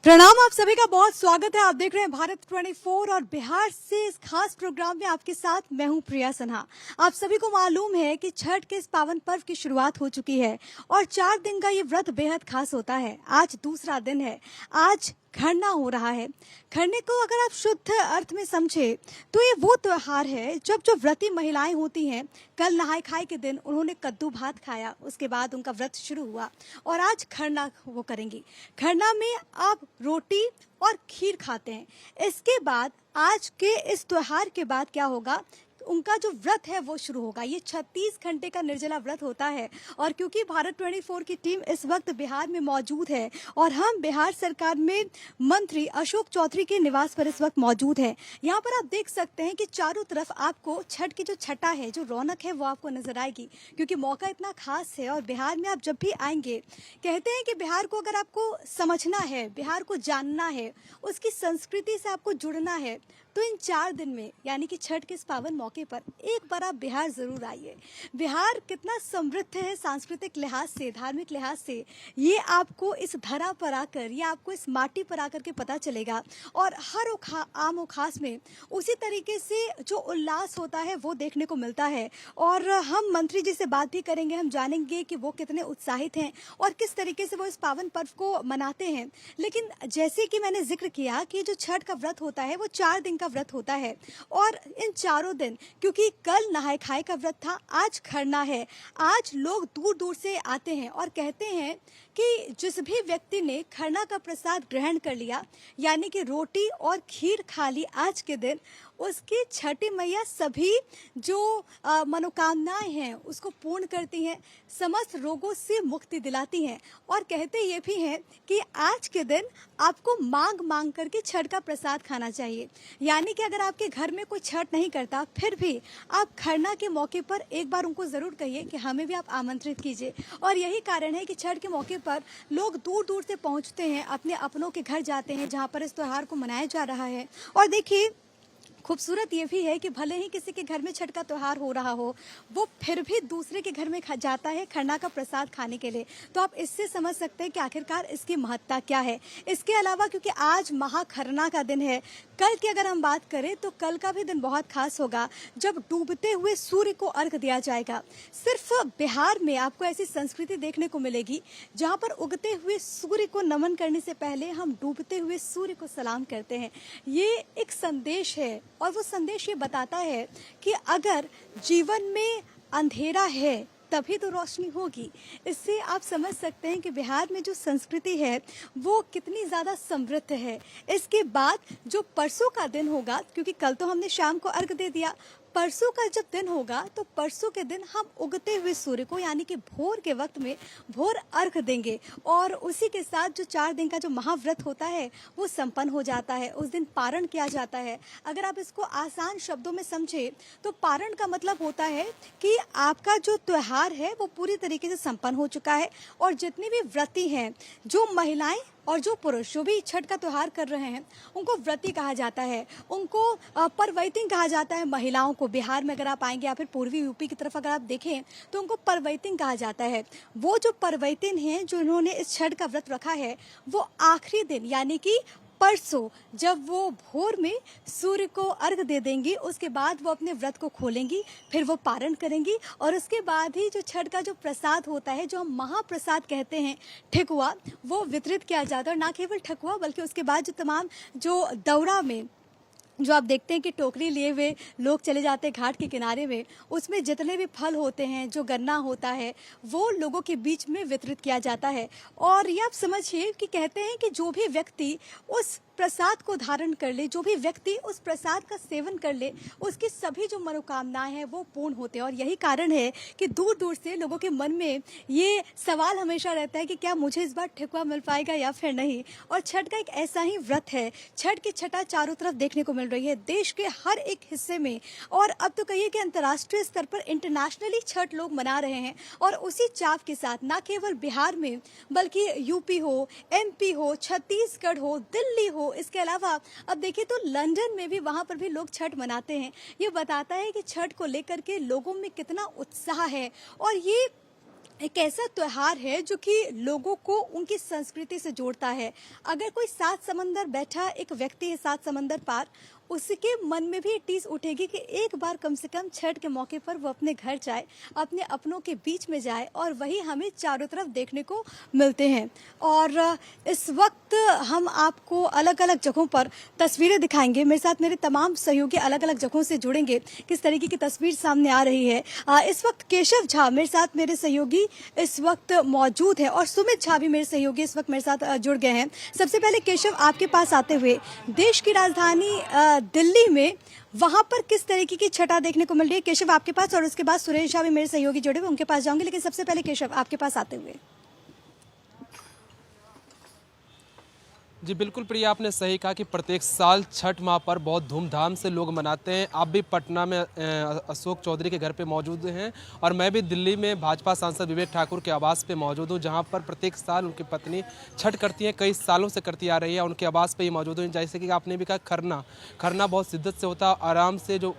प्रणाम, आप सभी का बहुत स्वागत है। आप देख रहे हैं भारत 24 और बिहार से इस खास प्रोग्राम में आपके साथ मैं हूं प्रिया सन्हा। आप सभी को मालूम है कि छठ के इस पावन पर्व की शुरुआत हो चुकी है और 4 दिन का ये व्रत बेहद खास होता है। आज दूसरा दिन है। आज खरना हो रहा है। खरने को अगर आप शुद्ध अर्थ में समझे तो ये वो त्योहार है जब जो व्रती महिलाएं होती हैं, कल नहाय खाए के दिन उन्होंने कद्दू भात खाया, उसके बाद उनका व्रत शुरू हुआ और आज खरना वो करेंगी। खरना में आप रोटी और खीर खाते हैं। इसके बाद आज के इस त्योहार के बाद क्या होगा, उनका जो व्रत है वो शुरू होगा। ये 36 घंटे का निर्जला व्रत होता है। और क्योंकि भारत 24 की टीम इस वक्त बिहार में मौजूद है और हम बिहार सरकार में मंत्री अशोक चौधरी के निवास पर इस वक्त मौजूद है। यहाँ पर आप देख सकते हैं कि चारों तरफ आपको छठ की जो छटा है, जो रौनक है, वो आपको नजर आएगी क्योंकि मौका इतना खास है। और बिहार में आप जब भी आएंगे, कहते हैं कि बिहार को अगर आपको समझना है, बिहार को जानना है, उसकी संस्कृति से आपको जुड़ना है, तो इन 4 दिन में यानी कि छठ के इस पावन मौके पर एक बार आप बिहार जरूर आइए। बिहार कितना समृद्ध है सांस्कृतिक लिहाज से, धार्मिक लिहाज से, ये आपको इस धरा पर आकर, ये आपको इस माटी पर आकर के पता चलेगा। और हर आम और खास में उसी तरीके से जो उल्लास होता है वो देखने को मिलता है। और हम मंत्री जी से बात भी करेंगे, हम जानेंगे कि वो कितने उत्साहित हैं और किस तरीके से वो इस पावन पर्व को मनाते हैं। लेकिन जैसे कि मैंने जिक्र किया कि जो छठ का व्रत होता है वो 4 दिन का व्रत होता है और इन चारों दिन, क्योंकि कल नहाय खाए का व्रत था, आज खरना है। आज लोग दूर दूर से आते हैं और कहते हैं कि जिस भी व्यक्ति ने खरना का प्रसाद ग्रहण कर लिया, यानी कि रोटी और खीर खा ली आज के दिन, उसकी छठी मैया सभी जो मनोकामनाएं हैं उसको पूर्ण करती हैं, समस्त रोगों से मुक्ति दिलाती हैं। और कहते ये भी हैं कि आज के दिन आपको मांग मांग करके छठ का प्रसाद खाना चाहिए। यानी कि अगर आपके घर में कोई छठ नहीं करता, फिर भी आप खरना के मौके पर एक बार उनको जरूर कहिए कि हमें भी आप आमंत्रित कीजिए। और यही कारण है कि छठ के मौके पर लोग दूर दूर से पहुंचते हैं, अपने अपनों के घर जाते हैं जहां पर इस त्योहार को मनाया जा रहा है। और देखिए, खूबसूरत ये भी है कि भले ही किसी के घर में छठ का त्योहार हो रहा हो, वो फिर भी दूसरे के घर में जाता है खरना का प्रसाद खाने के लिए। तो आप इससे समझ सकते हैं कि आखिरकार इसकी महत्ता क्या है। इसके अलावा क्योंकि आज महाखरना का दिन है, कल की अगर हम बात करें तो कल का भी दिन बहुत खास होगा जब डूबते हुए सूर्य को अर्घ दिया जाएगा। सिर्फ बिहार में आपको ऐसी संस्कृति देखने को मिलेगी जहां पर उगते हुए सूर्य को नमन करने से पहले हम डूबते हुए सूर्य को सलाम करते हैं। ये एक संदेश है और वो संदेश ये बताता है कि अगर जीवन में अंधेरा है तभी तो रोशनी होगी। इससे आप समझ सकते हैं कि बिहार में जो संस्कृति है वो कितनी ज़्यादा समृद्ध है। इसके बाद जो परसों का दिन होगा, क्योंकि कल तो हमने शाम को अर्घ दे दिया, परसों का जब दिन होगा तो परसों के दिन हम उगते हुए सूर्य को यानी कि भोर के वक्त में भोर अर्घ देंगे। और उसी के साथ जो 4 दिन का जो महाव्रत होता है वो संपन्न हो जाता है। उस दिन पारण किया जाता है। अगर आप इसको आसान शब्दों में समझे तो पारण का मतलब होता है कि आपका जो त्योहार है वो पूरी तरीके से संपन्न हो चुका है। और जितने भी व्रती हैं, जो महिलाएं और जो पुरुष जो भी छठ का त्योहार कर रहे हैं, उनको व्रती कहा जाता है, उनको परवैतिन कहा जाता है। महिलाओं को बिहार में अगर आप आएंगे या फिर पूर्वी यूपी की तरफ अगर आप देखें तो उनको परवैतिन कहा जाता है। वो जो परवैतिन हैं, जो इन्होंने इस छठ का व्रत रखा है, वो आखिरी दिन यानी कि परसों जब वो भोर में सूर्य को अर्घ दे देंगी, उसके बाद वो अपने व्रत को खोलेंगी, फिर वो पारण करेंगी। और उसके बाद ही जो छठ का जो प्रसाद होता है, जो हम महाप्रसाद कहते हैं, ठेकुआ, वो वितरित किया जाता है। और ना केवल ठेकुआ बल्कि उसके बाद जो तमाम जो दौरा में जो आप देखते हैं कि टोकरी लिए हुए लोग चले जाते हैं घाट के किनारे में, उसमें जितने भी फल होते हैं, जो गन्ना होता है, वो लोगों के बीच में वितरित किया जाता है। और ये आप समझिए कि कहते हैं कि जो भी व्यक्ति उस प्रसाद को धारण कर ले, जो भी व्यक्ति उस प्रसाद का सेवन कर ले, उसकी सभी जो मनोकामनाएं हैं वो पूर्ण होते हैं। और यही कारण है कि दूर दूर से लोगों के मन में ये सवाल हमेशा रहता है कि क्या मुझे इस बार ठेकुआ मिल पाएगा या फिर नहीं। और छठ का एक ऐसा ही व्रत है। छठ की छटा चारों तरफ देखने को मिल रही है, देश के हर एक हिस्से में। और अब तो कहिए कि अंतर्राष्ट्रीय स्तर पर इंटरनेशनली छठ लोग मना रहे हैं। और उसी चाव के साथ न केवल बिहार में बल्कि यूपी हो, एमपी हो, छत्तीसगढ़ हो, दिल्ली हो, इसके अलावा अब देखिए तो लंदन में भी, वहां पर भी लोग छठ मनाते हैं। ये बताता है कि छठ को लेकर के लोगों में कितना उत्साह है। और ये एक ऐसा त्योहार है जो कि लोगों को उनकी संस्कृति से जोड़ता है। अगर कोई सात समंदर बैठा एक व्यक्ति है सात समंदर पार, उसके मन में भी एक टीस उठेगी कि एक बार कम से कम छठ के मौके पर वो अपने घर जाए, अपने अपनों के बीच में जाए, और वही हमें चारों तरफ देखने को मिलते हैं। और इस वक्त हम आपको अलग अलग जगहों पर तस्वीरें दिखाएंगे। मेरे साथ मेरे तमाम सहयोगी अलग अलग जगहों से जुड़ेंगे, किस तरीके की तस्वीर सामने आ रही है। इस वक्त केशव झा मेरे साथ मेरे सहयोगी इस वक्त मौजूद है, और सुमित झा भी मेरे सहयोगी इस वक्त मेरे साथ जुड़ गए हैं। सबसे पहले केशव, आपके पास आते हुए, देश की राजधानी दिल्ली में वहां पर किस तरीके की छठा देखने को मिल रही है? केशव आपके पास, और उसके बाद सुरेश झा भी मेरे सहयोगी जुड़े हुए, उनके पास जाऊंगे। लेकिन सबसे पहले केशव आपके पास आते हुए। जी बिल्कुल प्रिया, आपने सही कहा कि प्रत्येक साल छठ महापर्व बहुत धूमधाम से लोग मनाते हैं। आप भी पटना में अशोक चौधरी के घर पे मौजूद हैं, और मैं भी दिल्ली में भाजपा सांसद विवेक ठाकुर के आवास पे मौजूद हूँ, जहाँ पर प्रत्येक साल उनकी पत्नी छठ करती हैं, कई सालों से करती आ रही है। उनके आवास पे ही मौजूद हूँ। जैसे कि आपने भी कहा, खरना बहुत शिद्दत से होता है। आराम से जो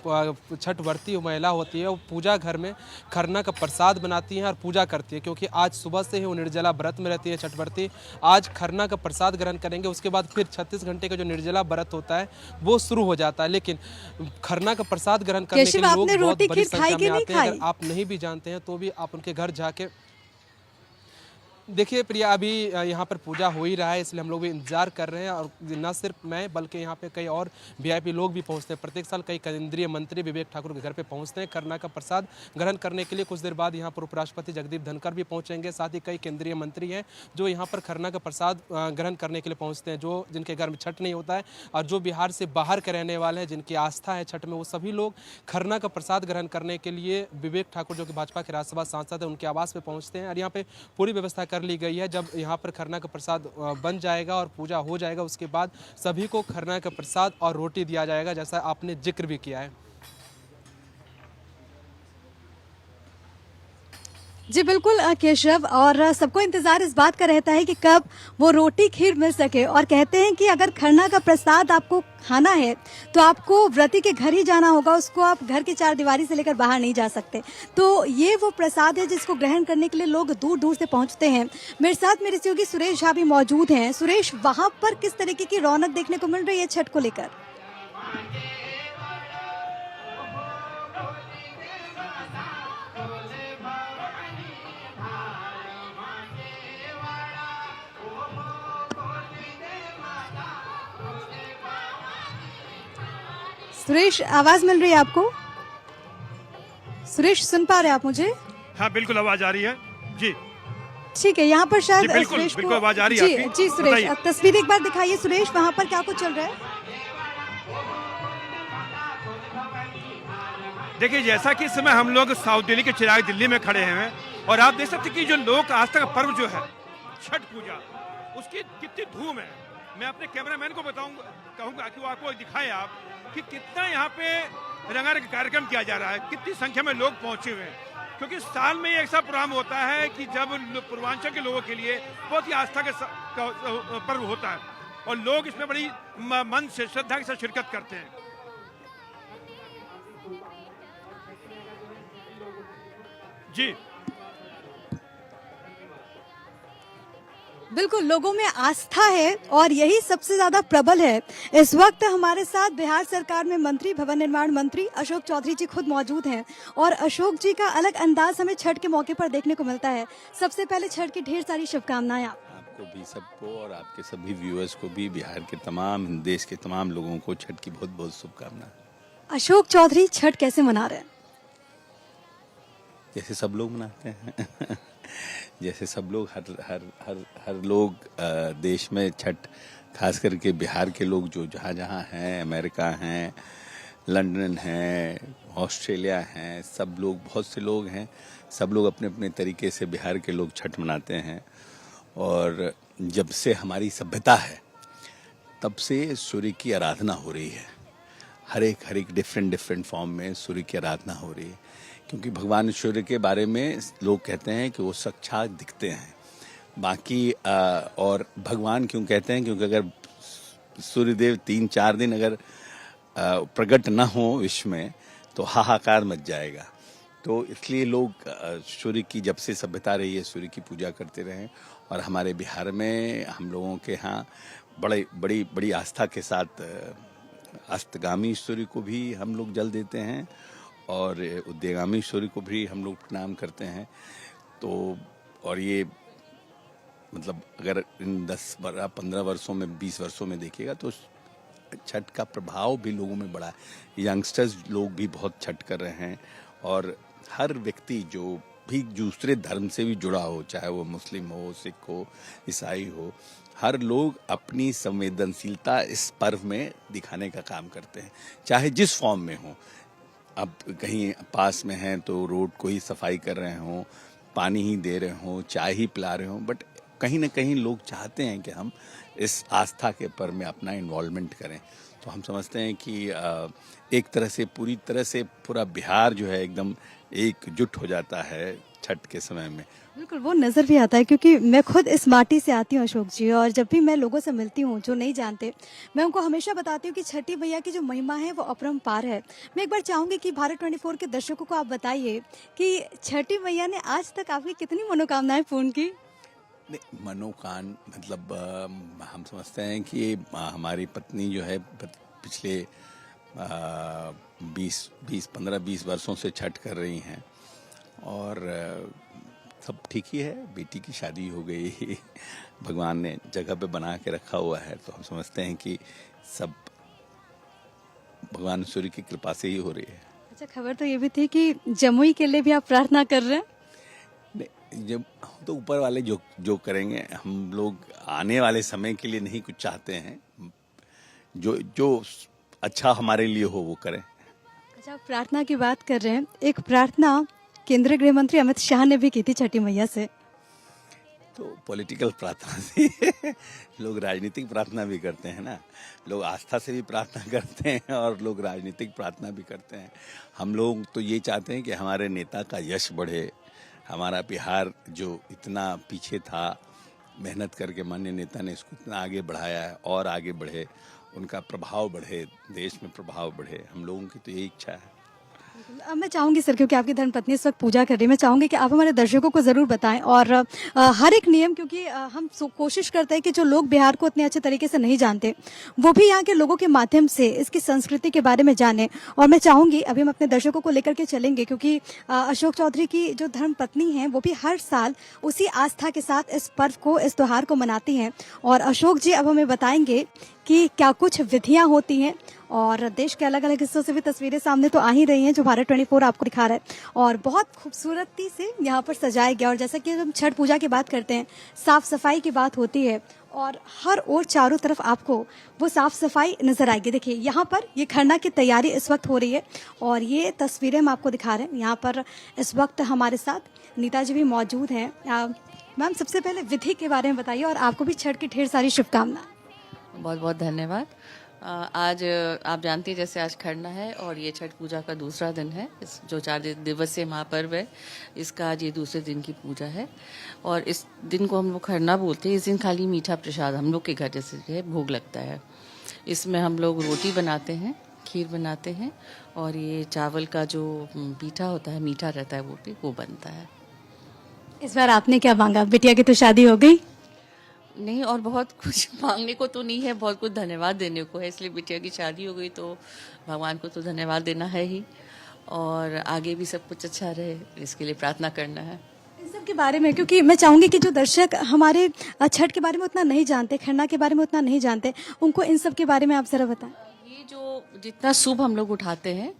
छठ व्रती महिला होती है वो पूजा घर में खरना का प्रसाद बनाती हैं और पूजा करती है, क्योंकि आज सुबह से ही वो निर्जला व्रत में रहती है छठ व्रती। आज खरना का प्रसाद ग्रहण करेंगे, उसके बाद फिर 36 घंटे का जो निर्जला व्रत होता है वो शुरू हो जाता है। लेकिन खरना का प्रसाद ग्रहण करने के लिए लोग बहुत बड़ी संख्या में आते हैं। अगर आप नहीं भी जानते हैं तो भी आप उनके घर जाके देखिए प्रिया, अभी यहाँ पर पूजा हो ही रहा है, इसलिए हम लोग भी इंतजार कर रहे हैं। और न सिर्फ मैं बल्कि यहाँ पे कई और वीआईपी लोग भी पहुँचते हैं। प्रत्येक साल कई केंद्रीय मंत्री विवेक ठाकुर के घर पे पहुँचते हैं खरना का प्रसाद ग्रहण करने के लिए। कुछ देर बाद यहाँ पर उपराष्ट्रपति जगदीप धनखड़ भी पहुँचेंगे। साथ ही कई केंद्रीय मंत्री हैं जो यहाँ पर खरना का प्रसाद ग्रहण करने के लिए पहुँचते हैं, जो जिनके घर में छठ नहीं होता है, और जो बिहार से बाहर के रहने वाले हैं जिनकी आस्था है छठ में, वो सभी लोग खरना का प्रसाद ग्रहण करने के लिए विवेक ठाकुर, जो कि भाजपा के राज्यसभा सांसद हैं, उनके आवास पर पहुँचते हैं। और यहाँ पे पूरी व्यवस्था कर ली गई है। जब यहाँ पर खरना का प्रसाद बन जाएगा और पूजा हो जाएगा, उसके बाद सभी को खरना का प्रसाद और रोटी दिया जाएगा, जैसा आपने जिक्र भी किया है। जी बिल्कुल केशव, और सबको इंतजार इस बात का रहता है कि कब वो रोटी खीर मिल सके। और कहते हैं कि अगर खरना का प्रसाद आपको खाना है तो आपको व्रती के घर ही जाना होगा, उसको आप घर की चार दीवारी से लेकर बाहर नहीं जा सकते। तो ये वो प्रसाद है जिसको ग्रहण करने के लिए लोग दूर दूर से पहुंचते हैं। मेरे साथ मेरे सहयोगी सुरेश झा भी मौजूद हैं। सुरेश, वहां पर किस तरीके की रौनक देखने को मिल रही है छठ को लेकर? सुरेश, आवाज मिल रही है आपको? सुरेश, सुन पा रहे हैं आप मुझे? हाँ बिल्कुल आवाज आ रही है जी। ठीक है, यहाँ पर शायद बिल्कुल, सुरेश बिल्कुल आवाज आ रही है जी आपकी। जी सुरेश, अब तस्वीर एक बार दिखाइए सुरेश, वहाँ पर क्या कुछ चल रहा है? देखिए, जैसा कि इस समय हम लोग साउथ दिल्ली के चिराग दिल्ली में खड़े हैं, और आप देख सकते हैं कि जो लोक आस्था का पर्व जो है छठ पूजा, उसकी कितनी धूम है। मैं अपने कैमरामैन को कहूँगा कि वो आपको दिखाए आप कि कितना यहाँ पे रंगारंग कार्यक्रम किया जा रहा है, कितनी संख्या में लोग पहुंचे हुए हैं। क्योंकि साल में ऐसा प्रोग्राम होता है कि जब पूर्वांचल के लोगों के लिए बहुत ही आस्था का पर्व होता है, और लोग इसमें बड़ी मन से श्रद्धा के साथ शिरकत करते हैं। जी बिल्कुल, लोगों में आस्था है और यही सबसे ज्यादा प्रबल है। इस वक्त हमारे साथ बिहार सरकार में मंत्री, भवन निर्माण मंत्री अशोक चौधरी जी खुद मौजूद हैं, और अशोक जी का अलग अंदाज हमें छठ के मौके पर देखने को मिलता है। सबसे पहले छठ की ढेर सारी शुभकामनाएं आपको भी, सबको, और आपके सभी व्यूअर्स को भी, बिहार के तमाम, देश के तमाम लोगों को छठ की बहुत बहुत शुभकामनाएं। अशोक चौधरी, छठ कैसे मना रहे हैं? जैसे सब लोग मनाते हैं जैसे सब लोग, हर लोग देश में छठ, खास करके बिहार के लोग जो जहाँ जहाँ हैं, अमेरिका हैं, लंदन हैं, ऑस्ट्रेलिया हैं, सब लोग, बहुत से लोग हैं, सब लोग अपने अपने तरीके से बिहार के लोग छठ मनाते हैं। और जब से हमारी सभ्यता है तब से सूर्य की आराधना हो रही है, हर एक डिफरेंट फॉर्म में सूर्य की आराधना हो रही है। क्योंकि भगवान सूर्य के बारे में लोग कहते हैं कि वो साक्षात दिखते हैं। बाकी और भगवान क्यों कहते हैं? क्योंकि अगर सूर्यदेव 3-4 दिन अगर प्रकट न हो विश्व में तो हाहाकार मच जाएगा। तो इसलिए लोग सूर्य की, जब से सभ्यता रही है, सूर्य की पूजा करते रहे। और हमारे बिहार में हम लोगों के यहाँ बड़ी आस्था के साथ अस्तगामी सूर्य को भी हम लोग जल देते हैं और उदयगामी सूर्य को भी हम लोग प्रणाम करते हैं। तो और ये मतलब अगर इन 10-15 वर्षों में, 20 वर्षों में देखिएगा तो छठ का प्रभाव भी लोगों में बढ़ा है। यंगस्टर्स लोग भी बहुत छठ कर रहे हैं और हर व्यक्ति जो भी दूसरे धर्म से भी जुड़ा हो, चाहे वो मुस्लिम हो, सिख हो, ईसाई हो, हर लोग अपनी संवेदनशीलता इस पर्व में दिखाने का काम करते हैं, चाहे जिस फॉर्म में हो। अब कहीं पास में हैं तो रोड को ही सफाई कर रहे हों, पानी ही दे रहे हों, चाय ही पिला रहे हों, बट कहीं ना कहीं लोग चाहते हैं कि हम इस आस्था के पर्व में अपना इन्वॉल्वमेंट करें। तो हम समझते हैं कि एक तरह से पूरी तरह से पूरा बिहार जो है एकदम एकजुट हो जाता है छठ के समय में। बिल्कुल, वो नज़र भी आता है क्योंकि मैं खुद इस माटी से आती हूँ अशोक जी, और जब भी मैं लोगों से मिलती हूँ जो नहीं जानते, मैं उनको हमेशा बताती हूँ कि छठी मैया की जो महिमा है वो अपरंपार है। मैं एक बार चाहूँगी कि भारत 24 के दर्शकों को आप बताइए कि छठी मैया ने आज तक आपकी कितनी मनोकामनाएं पूर्ण की? नहीं, मनोकान मतलब हम समझते हैं कि हमारी पत्नी जो है पिछले 15-20 वर्षों से छठ कर रही हैं और सब ठीक ही है। बेटी की शादी हो गई, भगवान ने जगह पे बना के रखा हुआ है, तो हम समझते हैं कि सब भगवान सूर्य की कृपा से ही हो रही है। अच्छा, खबर तो ये भी थी कि जमुई के लिए भी आप प्रार्थना कर रहे हैं? नहीं, जब तो ऊपर वाले जो करेंगे, हम लोग आने वाले समय के लिए नहीं कुछ चाहते हैं, जो अच्छा हमारे लिए हो वो करें। अच्छा, आप प्रार्थना की बात कर रहे हैं, एक प्रार्थना केंद्रीय गृह मंत्री अमित शाह ने भी की थी छठी मैया से। तो पॉलिटिकल प्रार्थना से लोग राजनीतिक प्रार्थना भी करते हैं ना, लोग आस्था से भी प्रार्थना करते हैं और लोग राजनीतिक प्रार्थना भी करते हैं। हम लोग तो ये चाहते हैं कि हमारे नेता का यश बढ़े, हमारा बिहार जो इतना पीछे था, मेहनत करके माननीय नेता ने इसको इतना आगे बढ़ाया है और आगे बढ़े, उनका प्रभाव बढ़े, देश में प्रभाव बढ़े। हम लोगों की तो यही इच्छा है। अब मैं चाहूंगी सर, क्योंकि आपकी धर्मपत्नी इस वक्त पूजा कर रही है, मैं चाहूंगी कि आप हमारे दर्शकों को जरूर बताएं और हर एक नियम, क्योंकि हम कोशिश करते हैं कि जो लोग बिहार को इतने अच्छे तरीके से नहीं जानते वो भी यहाँ के लोगों के माध्यम से इसकी संस्कृति के बारे में जाने। और मैं चाहूंगी अभी हम अपने दर्शकों को लेकर के चलेंगे, क्योंकि अशोक चौधरी की जो धर्मपत्नी है वो भी हर साल उसी आस्था के साथ इस पर्व को, इस त्योहार को मनाती हैं। और अशोक जी अब हमें बताएंगे कि क्या कुछ विधियां होती हैं, और देश के अलग अलग हिस्सों से भी तस्वीरें सामने तो आ ही रही हैं जो भारत 24 आपको दिखा रहा है, और बहुत खूबसूरती से यहाँ पर सजाया गया। और जैसा कि हम छठ पूजा की बात करते हैं, साफ सफाई की बात होती है और हर ओर चारों तरफ आपको वो साफ सफाई नजर आएगी। देखिए यहाँ पर ये खरना की तैयारी इस वक्त हो रही है और ये तस्वीरें हम आपको दिखा रहे हैं। यहाँ पर इस वक्त हमारे साथ नीता जी भी मौजूद हैं। मैम, सबसे पहले विधि के बारे में बताइए और आपको भी छठ की ढेर सारी शुभकामनाएं। बहुत बहुत धन्यवाद। आज आप जानती हैं जैसे आज खरना है और ये छठ पूजा का दूसरा दिन है। इस जो 4 दिवसीय महापर्व है, इसका आज ये दूसरे दिन की पूजा है। और इस दिन को हम लोग खरना बोलते हैं। इस दिन खाली मीठा प्रसाद हम लोग के घर जैसे है भोग लगता है। इसमें हम लोग रोटी बनाते हैं, खीर बनाते हैं और ये चावल का जो पीठा होता है, मीठा रहता है, वो बनता है। इस बार आपने क्या मांगा? बिटिया की तो शादी हो गई। नहीं, और बहुत कुछ मांगने को तो नहीं है, बहुत कुछ धन्यवाद देने को है। इसलिए बिटिया की शादी हो गई तो भगवान को तो धन्यवाद देना है ही, और आगे भी सब कुछ अच्छा रहे इसके लिए प्रार्थना करना है। इन सब के बारे में, क्योंकि मैं चाहूंगी कि जो दर्शक हमारे छठ के बारे में उतना नहीं जानते, खरना के बारे में उतना नहीं जानते, उनको इन सब के बारे में आप जरा बताएं। ये जो जितना सूप हम लोग उठाते हैं,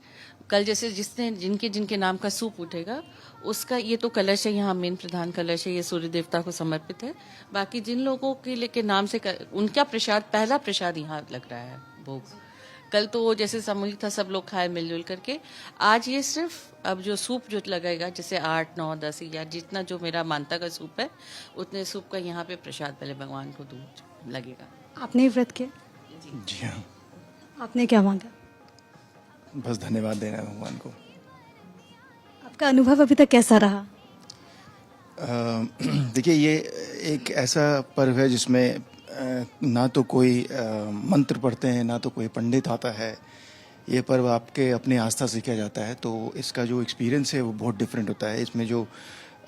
कल जैसे जिनके नाम का सूप उठेगा उसका ये तो कलश है, यहाँ मेन प्रधान कलश है, ये सूर्य देवता को समर्पित है। बाकी जिन लोगों के नाम से उनका प्रसाद, पहला प्रसाद यहाँ लग रहा है भोग। कल तो जैसे सामूहिक था, सब लोग खाए मिलजुल करके। आज ये सिर्फ अब जो सूप जो लगेगा, जैसे 8, 9, 10 या जितना जो मेरा मानता का सूप है, उतने सूप का यहाँ पे प्रसाद पहले भगवान को दूध लगेगा। आपने व्रत किया? जी हाँ, आपने क्या मांगा? बस धन्यवाद देना है भगवान को। आपका अनुभव अभी तक कैसा रहा? देखिए, ये एक ऐसा पर्व है जिसमें ना तो कोई मंत्र पढ़ते हैं, ना तो कोई पंडित आता है, ये पर्व आपके अपनी आस्था से किया जाता है, तो इसका जो एक्सपीरियंस है वो बहुत डिफरेंट होता है। इसमें जो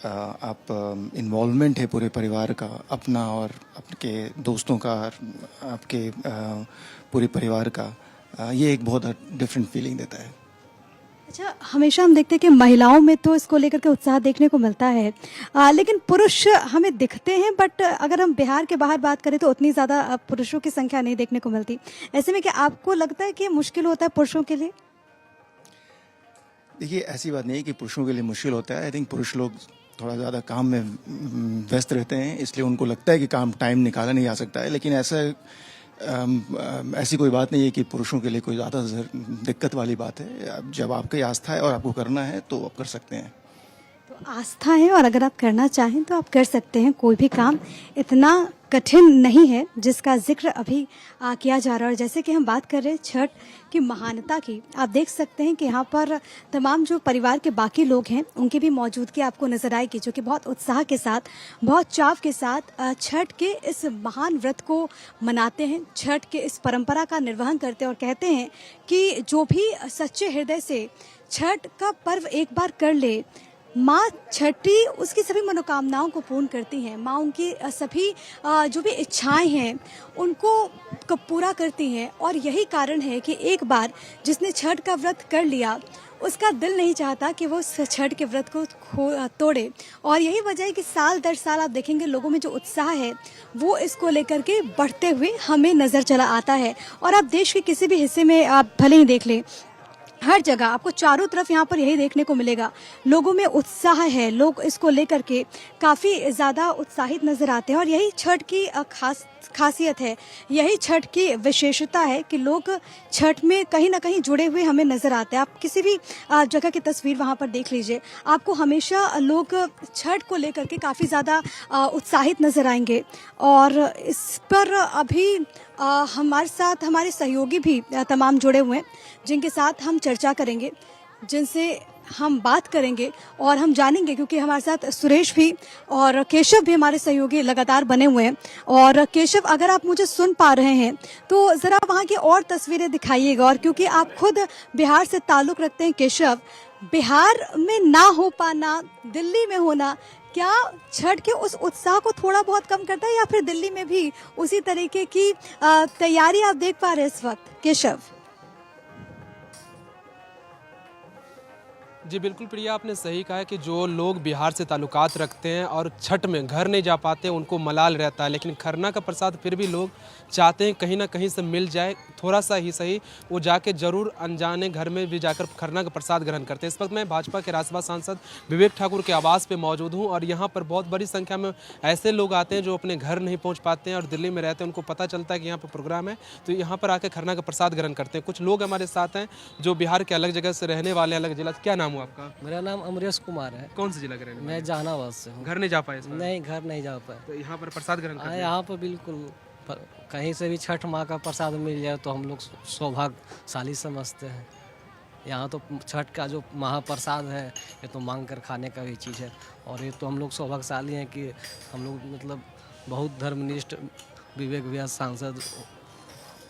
आप इन्वॉल्वमेंट है पूरे परिवार का, अपना और आपके दोस्तों का, और आपके पूरे परिवार का, ये एक बहुत डिफरेंट फीलिंग देता है। अच्छा, हमेशा हम देखते हैं कि महिलाओं में तो इसको लेकर के उत्साह देखने को मिलता है, लेकिन पुरुष हमें दिखते हैं, बट अगर हम बिहार के बाहर बात करें तो उतनी ज़्यादा पुरुषों की संख्या नहीं देखने को मिलती। ऐसे में क्या आपको लगता है कि मुश्किल होता है पुरुषों के लिए? देखिए, ऐसी बात नहीं है कि पुरुषों के लिए मुश्किल होता है। आई थिंक पुरुष लोग थोड़ा ज़्यादा काम में व्यस्त रहते हैं, इसलिए उनको लगता है कि काम टाइम निकाला नहीं जा सकता है। लेकिन ऐसी कोई बात नहीं है कि पुरुषों के लिए कोई ज़्यादा दिक्कत वाली बात है। जब आपकी आस्था है और आपको करना है तो आप कर सकते हैं। तो आस्था है और अगर आप करना चाहें तो आप कर सकते हैं। कोई भी काम इतना कठिन नहीं है जिसका जिक्र अभी किया जा रहा है। और जैसे कि हम बात कर रहे हैं छठ की महानता की, आप देख सकते हैं कि यहाँ पर तमाम जो परिवार के बाकी लोग हैं उनकी भी मौजूदगी आपको नजर आएगी, जो कि बहुत उत्साह के साथ, बहुत चाव के साथ छठ के इस महान व्रत को मनाते हैं, छठ के इस परंपरा का निर्वहन करते हैं। और कहते हैं कि जो भी सच्चे हृदय से छठ का पर्व एक बार कर ले, माँ छठी उसकी सभी मनोकामनाओं को पूर्ण करती हैं। माँ उनकी सभी जो भी इच्छाएं हैं उनको पूरा करती हैं। और यही कारण है कि एक बार जिसने छठ का व्रत कर लिया, उसका दिल नहीं चाहता कि वो उस छठ के व्रत को तोड़े। और यही वजह है कि साल दर साल आप देखेंगे लोगों में जो उत्साह है वो इसको लेकर के बढ़ते हुए हमें नज़र चला आता है। और आप देश के किसी भी हिस्से में आप भले ही देख लें, हर जगह आपको चारों तरफ यहाँ पर यही देखने को मिलेगा, लोगों में उत्साह है, लोग इसको लेकर के काफ़ी ज़्यादा उत्साहित नज़र आते हैं। और यही छठ की खासियत है, यही छठ की विशेषता है कि लोग छठ में कहीं ना कहीं जुड़े हुए हमें नज़र आते हैं। आप किसी भी जगह की तस्वीर वहाँ पर देख लीजिए, आपको हमेशा लोग छठ को लेकर के काफ़ी ज़्यादा उत्साहित नज़र आएंगे। और इस पर अभी हमारे साथ हमारे सहयोगी भी तमाम जुड़े हुए हैं, जिनके साथ हम चर्चा करेंगे, जिनसे हम बात करेंगे और हम जानेंगे, क्योंकि हमारे साथ सुरेश भी और केशव भी हमारे सहयोगी लगातार बने हुए हैं। और केशव, अगर आप मुझे सुन पा रहे हैं तो ज़रा वहाँ की और तस्वीरें दिखाइएगा। और क्योंकि आप खुद बिहार से ताल्लुक़ रखते हैं केशव, बिहार में ना हो पाना, दिल्ली में होना, क्या छठ के उस उत्साह को थोड़ा बहुत कम करता है, या फिर दिल्ली में भी उसी तरीके की तैयारी आप देख पा रहे हैं इस वक्त? केशव जी बिल्कुल प्रिया, आपने सही कहा है कि जो लोग बिहार से ताल्लुकात रखते हैं और छठ में घर नहीं जा पाते, उनको मलाल रहता है। लेकिन खरना का प्रसाद फिर भी लोग चाहते हैं कहीं ना कहीं से मिल जाए, थोड़ा सा ही सही, वो जाके जरूर अनजाने घर में भी जाकर खरना का प्रसाद ग्रहण करते हैं। इस वक्त मैं भाजपा के राज्यसभा सांसद विवेक ठाकुर के आवास पे मौजूद हूँ और यहाँ पर बहुत बड़ी संख्या में ऐसे लोग आते हैं जो अपने घर नहीं पहुँच पाते हैं और दिल्ली में रहते हैं। उनको पता चलता है कि यहाँ पर प्रोग्राम है तो यहाँ पर आकर खरना का प्रसाद ग्रहण करते हैं। कुछ लोग हमारे साथ हैं जो बिहार के अलग जगह से रहने वाले, अलग जिला। क्या नाम हुआ आपका? मेरा नाम अमरेश कुमार है। कौन से जिला के रहने वाले? मैं जहानाबाद से हूँ। घर नहीं जा पाए इस बार? नहीं, घर नहीं जा पाए। तो यहाँ पर प्रसाद ग्रहण करते हैं? यहाँ पर बिल्कुल कहीं से भी छठ माँ का प्रसाद मिल जाए तो हम लोग सौभाग्यशाली समझते हैं। यहाँ तो छठ का जो महाप्रसाद है ये तो मांग कर खाने का भी चीज़ है। और ये तो हम लोग सौभाग्यशाली हैं कि हम लोग मतलब बहुत धर्मनिष्ठ विवेक भैया सांसद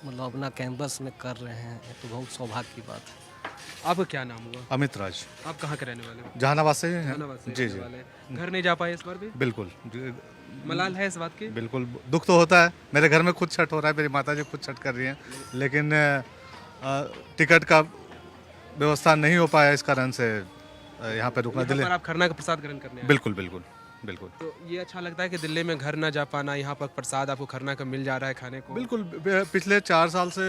मतलब अपना कैंपस में कर रहे हैं, ये तो बहुत सौभाग्य की बात है। आपका क्या नाम हुआ? अमित राज। आप कहाँ के रहने वाले हो? जहानाबाद से हैं। जहानाबाद से जी रहने जी, वाले हैं। घर नहीं जा पाए इस बार भी? बिल्कुल मलाल है इस बात की? बिल्कुल दुख तो होता है। मेरे घर में खुद छठ हो रहा है, मेरी माता जी खुद छठ कर रही हैं, लेकिन टिकट का व्यवस्था नहीं हो पाया, इस कारण से यहाँ पे रुकना दिल्ली। आप खरना का प्रसाद ग्रहण करने आए? बिल्कुल बिल्कुल बिल्कुल। तो ये अच्छा लगता है कि दिल्ली में घर ना जा पाना, यहाँ पर प्रसाद आपको खरना का मिल जा रहा है खाने को? बिल्कुल। पिछले 4 साल से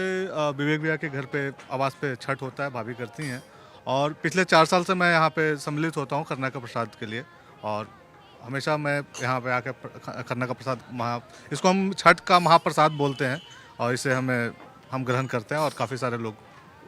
विवेक भैया के घर पे आवास पे छठ होता है, भाभी करती हैं, और पिछले 4 साल से मैं यहाँ पे सम्मिलित होता हूँ खरना का प्रसाद के लिए। और हमेशा मैं यहाँ पे आके खरना का प्रसाद इसको हम छठ का महाप्रसाद बोलते हैं और इसे हम ग्रहण करते हैं और काफ़ी सारे लोग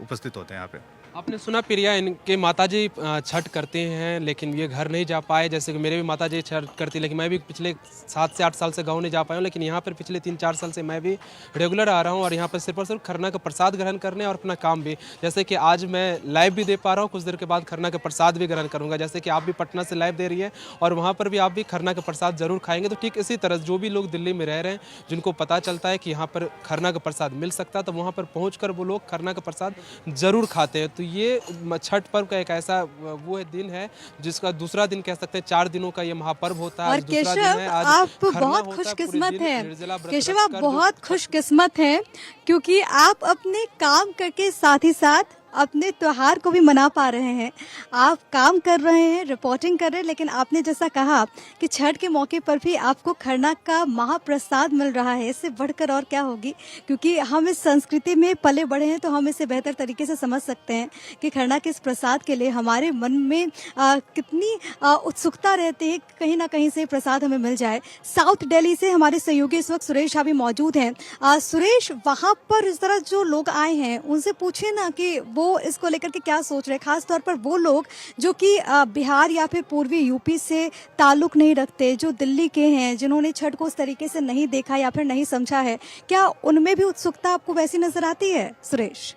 उपस्थित होते हैं यहाँ पे। आपने सुना प्रिया, इनके माताजी छठ करते हैं लेकिन ये घर नहीं जा पाए। जैसे कि मेरे भी माताजी छठ करती, लेकिन मैं भी पिछले 7 से 8 साल से गांव नहीं जा पाया हूँ, लेकिन यहाँ पर पिछले 3-4 साल से मैं भी रेगुलर आ रहा हूँ और यहाँ पर सिर्फ और सिर्फ खरना का प्रसाद ग्रहण करने और अपना काम भी। जैसे कि आज मैं लाइव भी दे पा रहा हूँ, कुछ देर के बाद खरना का प्रसाद भी ग्रहण करूँगा। जैसे कि आप भी पटना से लाइव दे रही है और वहाँ पर भी आप भी खरना का प्रसाद जरूर खाएंगे। तो ठीक इसी तरह जो भी लोग दिल्ली में रह रहे हैं, जिनको पता चलता है कि यहाँ पर खरना का प्रसाद मिल सकता है, तो वहाँ पर पहुँच कर वो लोग खरना का प्रसाद जरूर खाते हैं। तो ये छठ पर्व का एक ऐसा वो दिन है जिसका दूसरा दिन कह सकते हैं, 4 दिनों का ये महापर्व होता है। और केशव, आप बहुत खुशकिस्मत हैं। केशव, आप बहुत खुशकिस्मत हैं क्योंकि आप अपने काम करके साथ ही साथ अपने त्योहार को भी मना पा रहे हैं। आप काम कर रहे हैं, रिपोर्टिंग कर रहे हैं, लेकिन आपने जैसा कहा कि छठ के मौके पर भी आपको खरना का महाप्रसाद मिल रहा है। इससे बढ़कर और क्या होगी, क्योंकि हम इस संस्कृति में पले बढ़े हैं तो हम इसे बेहतर तरीके से समझ सकते हैं कि खरना के इस प्रसाद के लिए हमारे मन में कितनी उत्सुकता रहती है, कहीं ना कहीं से प्रसाद हमें मिल जाए। साउथ दिल्ली से हमारे सहयोगी इस वक्त सुरेश अभी मौजूद हैं। सुरेश, वहाँ पर इस तरह जो लोग आए हैं उनसे पूछे ना कि वो इसको लेकर के क्या सोच रहे हैं, खास तौर पर वो लोग जो कि बिहार या फिर पूर्वी यूपी से ताल्लुक नहीं रखते, जो दिल्ली के हैं, जिन्होंने छठ को उस तरीके से नहीं देखा या फिर नहीं समझा है। क्या उनमें भी उत्सुकता आपको वैसी नजर आती है, सुरेश?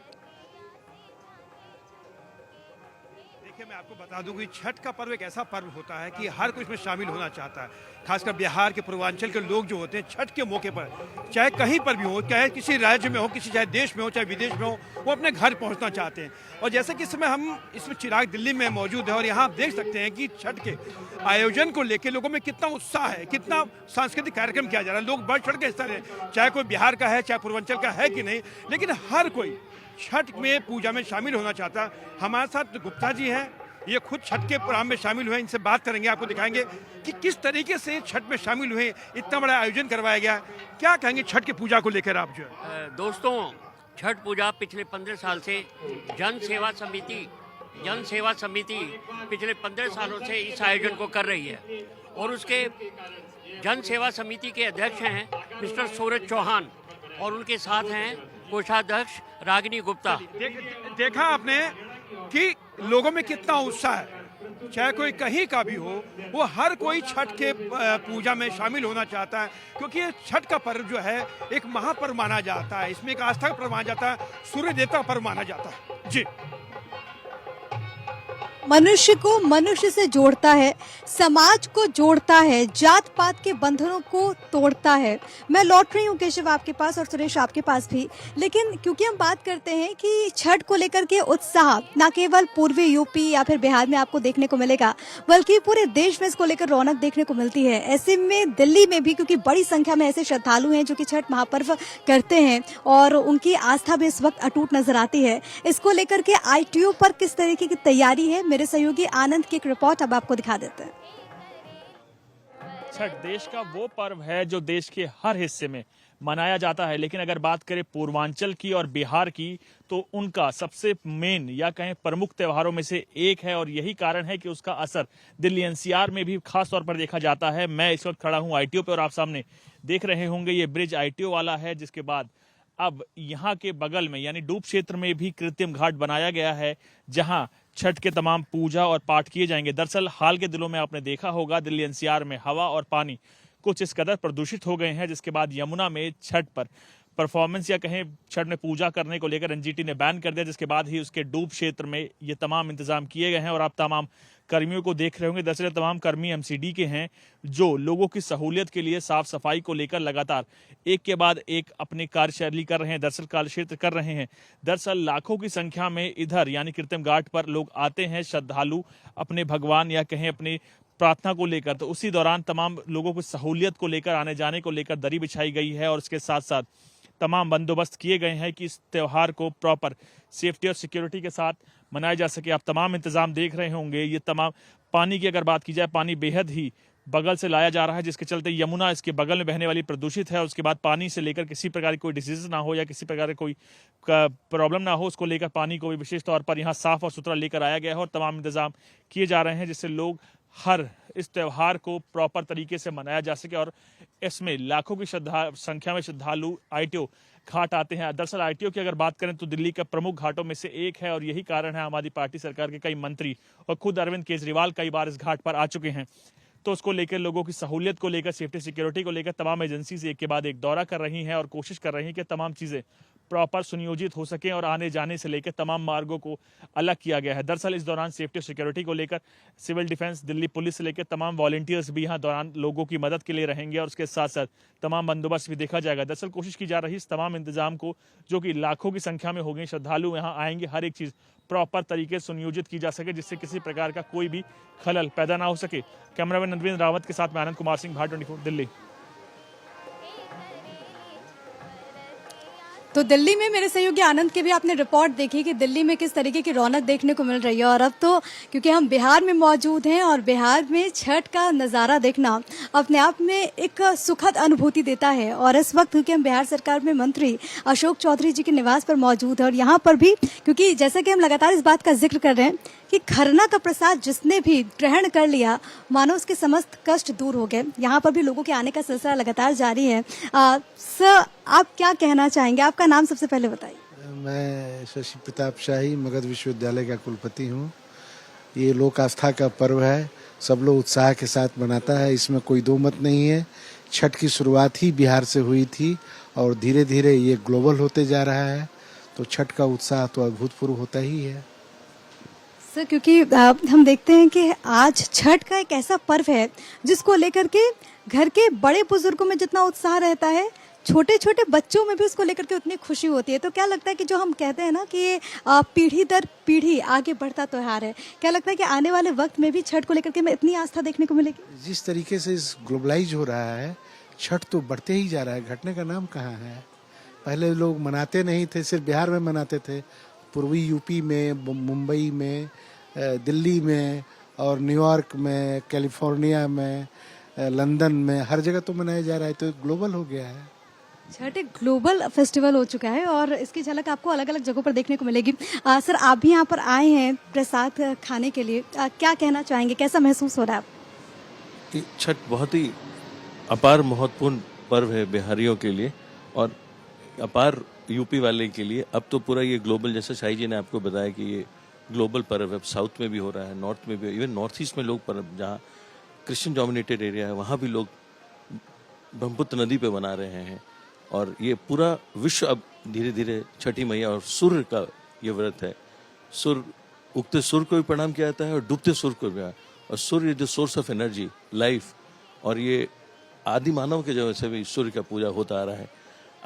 देखिए, मैं आपको बता दूं कि छठ का पर्व एक ऐसा पर्व होता है कि हर कोई इसमें शामिल होना चाहता है। खासकर बिहार के पूर्वांचल के लोग जो होते हैं, छठ के मौके पर चाहे कहीं पर भी हो, चाहे किसी राज्य में हो, किसी चाहे देश में हो, चाहे विदेश में हो, वो अपने घर पहुंचना चाहते हैं। और जैसे कि इस समय हम इसमें चिराग दिल्ली में मौजूद है और यहाँ आप देख सकते हैं कि छठ के आयोजन को लेकर लोगों में कितना उत्साह है, कितना सांस्कृतिक कार्यक्रम किया जा रहा है। लोग बढ़ चढ़ के हिस्सा ले, चाहे कोई बिहार का है, चाहे पूर्वांचल का है कि नहीं, लेकिन हर कोई छठ में पूजा में शामिल होना चाहता है। हमारे साथ गुप्ता जी हैं, ये खुद छठ के प्रोग्राम में शामिल हुए, इनसे बात करेंगे, आपको दिखाएंगे कि किस तरीके से छठ में शामिल हुए, इतना बड़ा आयोजन करवाया गया। क्या कहेंगे छठ की पूजा को लेकर आप? जो है दोस्तों, छठ पूजा पिछले 15 साल से जन सेवा समिति पिछले 15 सालों से इस आयोजन को कर रही है और उसके जन सेवा समिति के अध्यक्ष हैं मिस्टर सूरज चौहान और उनके साथ हैं कोषाध्यक्ष रागिनी गुप्ता। देखा आपने कि लोगों में कितना उत्साह है, चाहे कोई कहीं का भी हो, वो हर कोई छठ के पूजा में शामिल होना चाहता है, क्योंकि ये छठ का पर्व जो है एक महापर्व माना जाता है। इसमें एक आस्था का पर्व माना जाता है, सूर्य देवता पर्व माना जाता है। जी, मनुष्य को मनुष्य से जोड़ता है, समाज को जोड़ता है, जात पात के बंधनों को तोड़ता है। मैं लौट रही हूँ केशव आपके पास और सुरेश आपके पास भी, लेकिन क्योंकि हम बात करते हैं कि छठ को लेकर के उत्साह न केवल पूर्वी यूपी या फिर बिहार में आपको देखने को मिलेगा, बल्कि पूरे देश में इसको लेकर रौनक देखने को मिलती है। ऐसे में दिल्ली में भी, क्योंकि बड़ी संख्या में ऐसे श्रद्धालु हैं जो कि छठ महापर्व करते हैं और उनकी आस्था भी इस वक्त अटूट नजर आती है। इसको लेकर के ITO पर किस तरीके की तैयारी है, मेरे सहयोगी आनंद की एक रिपोर्ट अब आपको दिखा देते हैं। छठ देश का वो पर्व है जो देश के हर हिस्से में मनाया जाता है, लेकिन अगर बात करें पूर्वांचल की और बिहार की तो उनका सबसे मेन या कहें प्रमुख त्योहारों में से एक है और यही कारण है कि उसका असर दिल्ली NCR में भी खास तौर पर देखा जाता है। मैं इस वक्त खड़ा हूं ITO पे और आप सामने देख रहे होंगे ये ब्रिज ITO वाला है, जिसके बाद अब यहाँ के बगल में यानी डूब क्षेत्र में भी कृत्रिम घाट बनाया गया है जहां छठ के तमाम पूजा और पाठ किए जाएंगे। दरअसल हाल के दिनों में आपने देखा होगा दिल्ली NCR में हवा और पानी कुछ इस कदर प्रदूषित हो गए हैं, जिसके बाद यमुना में छठ पर परफॉर्मेंस या कहें छठ में पूजा करने को लेकर NGT ने बैन कर दिया, जिसके बाद ही उसके डूब क्षेत्र में ये तमाम इंतजाम किए गए हैं और आप तमाम कर्मियों को देख रहे होंगे। दरअसल तमाम कर्मी MCD के हैं जो लोगों की सहूलियत के लिए साफ सफाई को लेकर लगातार एक के बाद एक अपनी कार्यशैली कर रहे हैं, दरअसल कार्यक्षेत्र कर रहे हैं। दरअसल लाखों की संख्या में इधर यानी कृत्रिम घाट पर लोग आते हैं श्रद्धालु अपने भगवान या कहें अपनी प्रार्थना को लेकर, तो उसी दौरान तमाम लोगों की सहूलियत को लेकर आने जाने को लेकर दरी बिछाई गई है और इसके साथ साथ तमाम बंदोबस्त किए गए हैं कि इस त्यौहार को प्रॉपर सेफ्टी और सिक्योरिटी के साथ मनाया जा सके। आप तमाम इंतजाम देख रहे होंगे। ये तमाम पानी की अगर बात की जाए, पानी बेहद ही बगल से लाया जा रहा है, जिसके चलते यमुना इसके बगल में बहने वाली प्रदूषित है और उसके बाद पानी से लेकर किसी प्रकार की कोई डिसीज ना हो या किसी प्रकार की कोई प्रॉब्लम ना हो, उसको लेकर पानी को भी विशेष तौर पर यहाँ साफ और सुथरा लेकर आया गया है और तमाम इंतजाम किए जा रहे हैं जिससे लोग हर इस त्यौहार को प्रॉपर तरीके से मनाया जा सके और इसमें लाखों की संख्या में श्रद्धालु ITO घाट आते हैं। दरअसल आईटीओ की अगर बात करें तो दिल्ली का प्रमुख घाटों में से एक है और यही कारण है आम आदमी पार्टी सरकार के कई मंत्री और खुद अरविंद केजरीवाल कई बार इस घाट पर आ चुके हैं। तो उसको लेकर, लोगों की सहूलियत को लेकर, सेफ्टी सिक्योरिटी को लेकर तमाम एजेंसी से एक के बाद एक दौरा कर रही हैं और कोशिश कर रही हैं कि तमाम चीज़ें प्रॉपर सुनियोजित हो सकें और आने जाने से लेकर तमाम मार्गों को अलग किया गया है। दरअसल इस दौरान सेफ्टी और सिक्योरिटी को लेकर सिविल डिफेंस, दिल्ली पुलिस से लेकर तमाम वॉलंटियर्स भी यहाँ दौरान लोगों की मदद के लिए रहेंगे और उसके साथ साथ तमाम बंदोबस्त भी देखा जाएगा। दरअसल कोशिश की जा रही है इस तमाम इंतजाम को, जो कि लाखों की संख्या में हो गए श्रद्धालु यहाँ आएंगे, हर एक चीज़ प्रॉपर तरीके से सुनियोजित की जा सके जिससे किसी प्रकार का कोई भी खलल पैदा ना हो सके। कैमरामैन नंदवेंद्र रावत के साथ मैं आनंद कुमार सिंह, भारत 24 दिल्ली। तो दिल्ली में मेरे सहयोगी आनंद की भी आपने रिपोर्ट देखी कि दिल्ली में किस तरीके की रौनक देखने को मिल रही है। और अब तो क्योंकि हम बिहार में मौजूद हैं और बिहार में छठ का नज़ारा देखना अपने आप में एक सुखद अनुभूति देता है। और इस वक्त क्योंकि हम बिहार सरकार में मंत्री अशोक चौधरी जी के निवास पर मौजूद है और यहाँ पर भी क्योंकि जैसा कि हम लगातार इस बात का जिक्र कर रहे हैं कि खरना का प्रसाद जिसने भी ग्रहण कर लिया मानो उसके समस्त कष्ट दूर हो गए। यहाँ पर भी लोगों के आने का सिलसिला लगातार जारी है। सर, आप क्या कहना चाहेंगे? आपका नाम सबसे पहले बताइए। मैं शशि प्रताप शाही मगध विश्वविद्यालय का कुलपति हूँ। ये लोक आस्था का पर्व है, सब लोग उत्साह के साथ मनाता है, इसमें कोई दो मत नहीं है। छठ की शुरुआत ही बिहार से हुई थी और धीरे धीरे ये ग्लोबल होते जा रहा है, तो छठ का उत्साह तो अभूतपूर्व होता ही है। सर, क्योंकि हम देखते हैं कि आज छठ का एक ऐसा पर्व है जिसको लेकर के घर के बड़े बुजुर्गों में जितना उत्साह रहता है, छोटे छोटे बच्चों में भी उसको लेकर के उतनी खुशी होती है। तो क्या लगता है कि जो हम कहते हैं ना कि ये पीढ़ी दर पीढ़ी आगे बढ़ता त्योहार है, क्या लगता है कि आने वाले वक्त में भी छठ को लेकर के हमें इतनी आस्था देखने को मिलेगी? जिस तरीके से इस ग्लोबलाइज हो रहा है, छठ तो बढ़ते ही जा रहा है, घटने का नाम कहाँ है। पहले लोग मनाते नहीं थे, सिर्फ बिहार में मनाते थे। पूर्वी यूपी में, मुंबई में, दिल्ली में और न्यूयॉर्क में, कैलिफोर्निया में, लंदन में, हर जगह तो मनाया जा रहा है, तो ग्लोबल हो गया है। छठ एक ग्लोबल फेस्टिवल हो चुका है और इसकी झलक आपको अलग अलग जगहों पर देखने को मिलेगी। सर, आप भी यहाँ पर आए हैं प्रसाद खाने के लिए, क्या कहना चाहेंगे? कैसा महसूस हो रहा है आप? छठ बहुत ही अपार महत्वपूर्ण पर्व है बिहारियों के लिए और अपार यूपी वाले के लिए। अब तो पूरा ये ग्लोबल, जैसे शाही जी ने आपको बताया कि ये ग्लोबल पर्व है। साउथ में भी हो रहा है, नॉर्थ में भी, इवन नॉर्थ ईस्ट में लोग पर्व, जहाँ क्रिश्चियन डोमिनेटेड एरिया है वहाँ भी लोग ब्रह्मपुत्र नदी पे मना रहे हैं। और ये पूरा विश्व अब धीरे धीरे छठी मैया और सूर्य का ये व्रत है। सूर्य, उगते सूर्य को भी प्रणाम किया जाता है और डूबते सूर्य को भी। और सूर्य जो सोर्स ऑफ एनर्जी, लाइफ, और ये आदि मानव के जो से भी सूर्य का पूजा होता आ रहा है।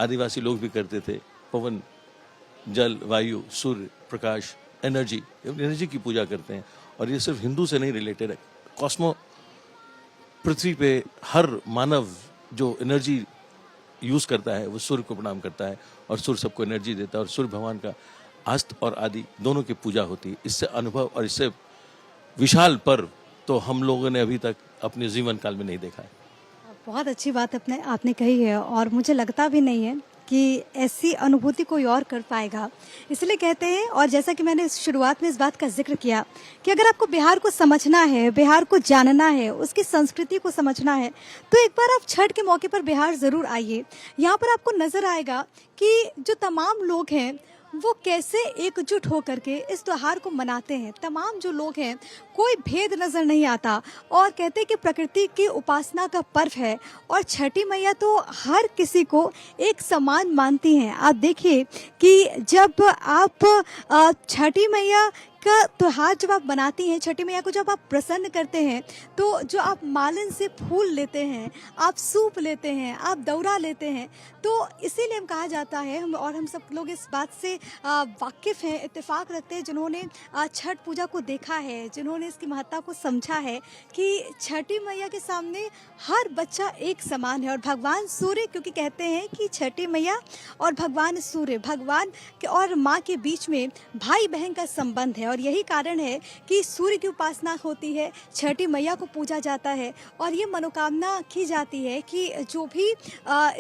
आदिवासी लोग भी करते थे। पवन, जल, वायु, सूर्य, प्रकाश, एनर्जी की पूजा करते हैं। और ये सिर्फ हिंदू से नहीं रिलेटेड है, कॉस्मो, पृथ्वी पे हर मानव जो एनर्जी यूज करता है वो सूर्य को प्रणाम करता है और सूर्य सबको एनर्जी देता है। और सूर्य भगवान का अस्त और आदि दोनों की पूजा होती है। इससे अनुभव और इससे विशाल पर्व तो हम लोगों ने अभी तक अपने जीवन काल में नहीं देखा है। बहुत अच्छी बात आपने कही है और मुझे लगता भी नहीं है कि ऐसी अनुभूति कोई और कर पाएगा। इसलिए कहते हैं, और जैसा कि मैंने शुरुआत में इस बात का जिक्र किया कि अगर आपको बिहार को समझना है, बिहार को जानना है, उसकी संस्कृति को समझना है, तो एक बार आप छठ के मौके पर बिहार ज़रूर आइए। यहाँ पर आपको नज़र आएगा कि जो तमाम लोग हैं वो कैसे एकजुट होकर के इस त्योहार को मनाते हैं। तमाम जो लोग हैं, कोई भेद नज़र नहीं आता और कहते हैं कि प्रकृति की उपासना का पर्व है और छठी मैया तो हर किसी को एक समान मानती हैं। आप देखिए कि जब आप छठी मैया का त्योहार जब आप बनाती हैं, छठी मैया को जब आप प्रसन्न करते हैं, तो जो आप मालन से फूल लेते हैं, आप सूप लेते हैं, आप दौरा लेते हैं, तो इसीलिए हम कहा जाता है, हम सब लोग इस बात से वाकिफ़ हैं, इत्तेफाक रखते हैं, जिन्होंने छठ पूजा को देखा है, जिन्होंने इसकी महत्ता को समझा है कि छठी मैया के सामने हर बच्चा एक समान है। और भगवान सूर्य, क्योंकि कहते हैं कि छठी मैया और भगवान सूर्य, भगवान के और माँ के बीच में भाई बहन का संबंध है और यही कारण है कि सूर्य की उपासना होती है, छठी मैया को पूजा जाता है और ये मनोकामना की जाती है कि जो भी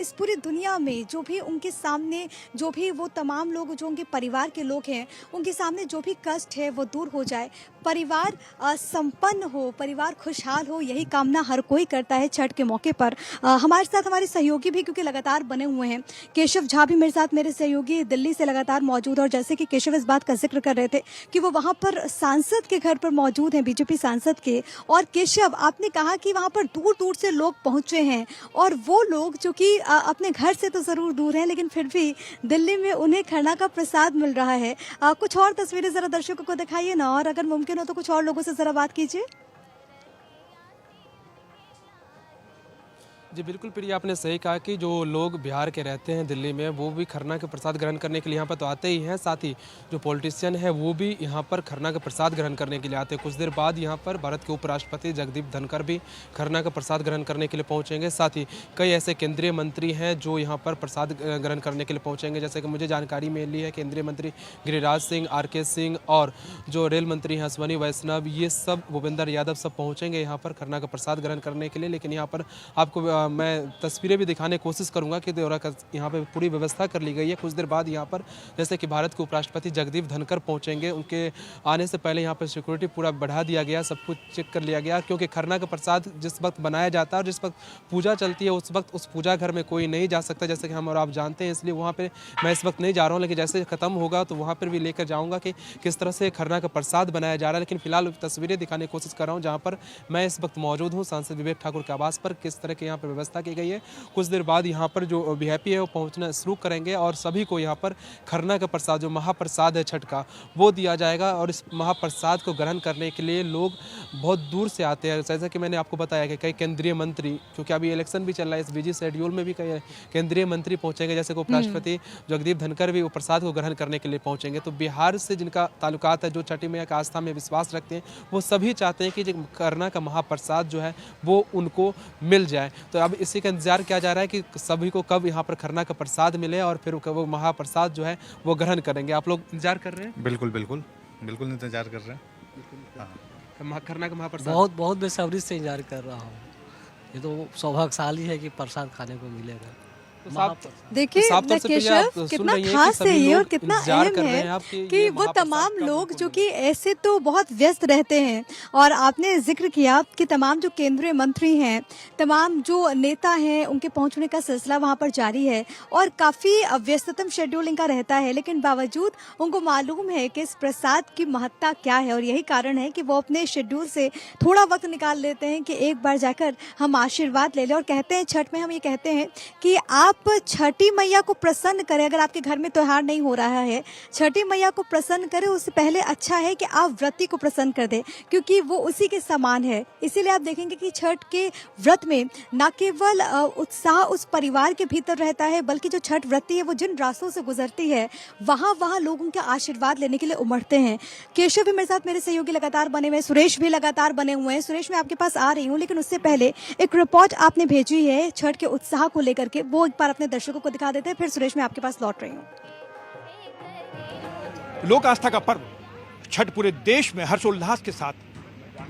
इस पूरी दुनिया दुनिया में जो भी उनके सामने, जो भी वो तमाम लोग जो उनके परिवार के लोग हैं, उनके सामने जो भी कष्ट है वो दूर हो जाए, परिवार संपन्न हो, परिवार खुशहाल हो, यही कामना हर कोई करता है छठ के मौके पर। हमारे साथ हमारे सहयोगी भी क्योंकि लगातार बने हुए हैं, केशव झा भी मेरे साथ, मेरे सहयोगी दिल्ली से लगातार मौजूद। और जैसे कि केशव इस बात का जिक्र कर रहे थे कि वो वहां पर सांसद के घर पर मौजूद हैं, बीजेपी सांसद के। और केशव, आपने कहा कि वहां पर दूर दूर से लोग पहुंचे हैं, और वो लोग जो कि अपने घर से तो जरूर दूर हैं, लेकिन फिर भी दिल्ली में उन्हें खरना का प्रसाद मिल रहा है। कुछ और तस्वीरें जरा दर्शकों को दिखाइए ना, और अगर मुमकिन हो तो कुछ और लोगों से जरा बात कीजिए। जी बिल्कुल प्रिया, आपने सही कहा कि जो लोग बिहार के रहते हैं दिल्ली में, वो भी खरना के प्रसाद ग्रहण करने के लिए यहाँ पर तो आते ही हैं। साथ ही जो पॉलिटिशियन है वो भी यहाँ पर खरना का प्रसाद ग्रहण करने के लिए आते हैं। कुछ देर बाद यहाँ पर भारत के उपराष्ट्रपति जगदीप धनखड़ भी खरना का प्रसाद ग्रहण करने के लिए पहुँचेंगे। साथ ही कई ऐसे केंद्रीय मंत्री हैं जो यहाँ पर प्रसाद ग्रहण करने के लिए पहुँचेंगे। जैसे कि मुझे जानकारी मिली है, केंद्रीय मंत्री गिरिराज सिंह, RK सिंह और जो रेल मंत्री हैं अश्विनी वैष्णव, ये सब, भूपेंद्र यादव, सब पहुँचेंगे यहाँ पर खरना का प्रसाद ग्रहण करने के लिए। लेकिन यहाँ पर आपको मैं तस्वीरें भी दिखाने की कोशिश करूंगा कि यहाँ पे पूरी व्यवस्था कर ली गई है। कुछ देर बाद यहाँ पर जैसे कि भारत के उपराष्ट्रपति जगदीप धनखड़ पहुंचेंगे, उनके आने से पहले यहाँ पर सिक्योरिटी पूरा बढ़ा दिया गया, सब कुछ चेक कर लिया गया, क्योंकि खरना का प्रसाद जिस वक्त बनाया जाता है और जिस वक्त पूजा चलती है उस वक्त उस पूजा घर में कोई नहीं जा सकता, जैसे कि हम और आप जानते हैं। इसलिए वहाँ पर मैं इस वक्त नहीं जा रहा हूँ, लेकिन जैसे खत्म होगा तो वहाँ पर भी लेकर जाऊँगा कि किस तरह से खरना का प्रसाद बनाया जा रहा है। लेकिन फिलहाल तस्वीरें दिखाने की कोशिश कर रहा हूँ जहाँ पर मैं इस वक्त मौजूद हूँ, सांसद विवेक ठाकुर के आवास पर, किस तरह की यहाँ पर व्यवस्था की गई है। कुछ देर बाद यहाँ पर जो VIP है वो पहुँचना शुरू करेंगे और सभी को यहाँ पर खरना का प्रसाद, जो महाप्रसाद है छठ का, वो दिया जाएगा। और इस महाप्रसाद को ग्रहण करने के लिए लोग बहुत दूर से आते हैं। जैसा कि मैंने आपको बताया कि कई केंद्रीय मंत्री, क्योंकि अभी इलेक्शन भी चल रहा है, इस बिजी शेड्यूल में भी कई केंद्रीय मंत्री पहुँचेंगे, जैसे कि उपराष्ट्रपति जगदीप धनखड़ भी वो प्रसाद को ग्रहण करने के लिए पहुँचेंगे। तो बिहार से जिनका ताल्लुकात है, जो छठी मैया का आस्था में विश्वास रखते हैं, वो सभी चाहते हैं कि जो खरना का महाप्रसाद जो है वो उनको मिल जाए। तो अब इसी का इंतजार किया जा रहा है कि सभी को कब यहाँ पर खरना का प्रसाद मिले और फिर वो महाप्रसाद जो है वो ग्रहण करेंगे। आप लोग इंतजार कर रहे हैं? बिल्कुल बिल्कुल बिल्कुल इंतजार कर रहे हैं। खरना का महाप्रसाद बहुत बेसब्री से इंतजार कर रहा हूँ। ये तो सौभाग्यशाली है कि प्रसाद खाने को मिलेगा। देखिए केशव, कितना खास है ये और कितना अहम है कि वो तमाम लोग जो कि ऐसे तो बहुत व्यस्त रहते हैं, और आपने जिक्र किया कि तमाम जो केंद्रीय मंत्री हैं, तमाम जो नेता हैं, उनके पहुंचने का सिलसिला वहां पर जारी है और काफी व्यस्ततम शेड्यूल इनका रहता है। लेकिन बावजूद उनको मालूम है कि इस प्रसाद की महत्ता क्या है, और यही कारण है कि वो अपने शेड्यूल से थोड़ा वक्त निकाल लेते हैं कि एक बार जाकर हम आशीर्वाद ले लें। और कहते हैं छठ में हम ये कहते हैं कि आप छठी मैया को प्रसन्न करें। अगर आपके घर में त्योहार नहीं हो रहा है, छठी मैया को प्रसन्न करें, उससे पहले अच्छा है कि आप व्रती को प्रसन्न कर दें, क्योंकि वो उसी के समान है। इसीलिए आप देखेंगे कि छठ के व्रत में न केवल उत्साह उस परिवार के भीतर रहता है, बल्कि जो छठ व्रती है वो जिन रास्तों से गुजरती है वहां लोग उनके आशीर्वाद लेने के लिए उमड़ते हैं। केशव भी मेरे साथ, मेरे सहयोगी लगातार बने हुए हैं, सुरेश भी लगातार बने हुए हैं। सुरेश, मैं आपके पास आ रही हूँ, लेकिन उससे पहले एक रिपोर्ट आपने भेजी है छठ के उत्साह को लेकर के, वो एक बार अपने दर्शकों को दिखा देते हैं। फिर सुरेश, मैं आपके पास लौट रही हूँ। लोक आस्था का पर्व छठ पूरे देश में हर्षोल्लास के साथ